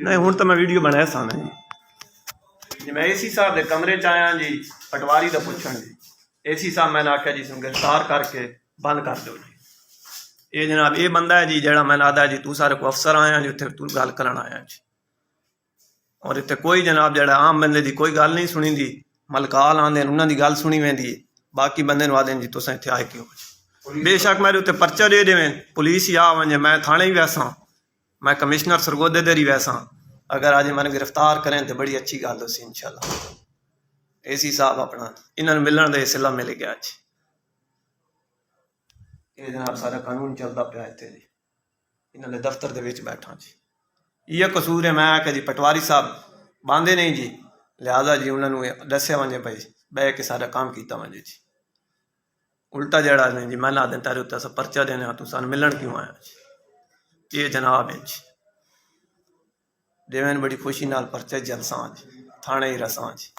नहीं हुण तो मैं वीडियो बनाया सा जी जी मैं एसी साहब के कमरे च आया जी पटवारी का पुछण जी एसी साहब मैंने आख्या जी गिरफ्तार करके बंद कर दो जी ये जनाब ये बंदा है जी जरा मैंने आदा जी तू सारे को अफसर आया जी उत्थे तू गल करन आया जी और इतने कोई जनाब जरा आम बंदे की कोई गल नहीं सुनी दी मलकाल आंदे उन्हों की गल सुनी वेंदी है बाकी बंदे आदे जी तुस इतने आए क्यों बेशक मेरे उत्ते पर्चा दे देवें पुलिस ही आ वजे मैं थाने ही वैसा मैं कमिश्नर सरगोदे दे ही वैसा अगर अज मैंने गिरफ्तार करें तो बड़ी अच्छी गल हो सी इंशाल्लाह एसी साहब अपना इन्होंने मिलन का सिला मिल गया अज ये जनाब सारा कानून चलता पाया इतने जी इन्होंने दफ्तर के बैठा जी ये कसूर है मैं आख्या जी पटवारी साहब बांधे नहीं जी लिहाजा जी उन्होंने दसिया वजे भाई बह के सारा काम किया वजे जी उल्टा जड़ा नहीं जी मैं ला दें तेरे उत्ते अस परचा देने तू सन मिलन क्यों आया जी ये जनाब है जी देवें बड़ी खुशी नाल परचा जलसा जी थाने ही रसा जी।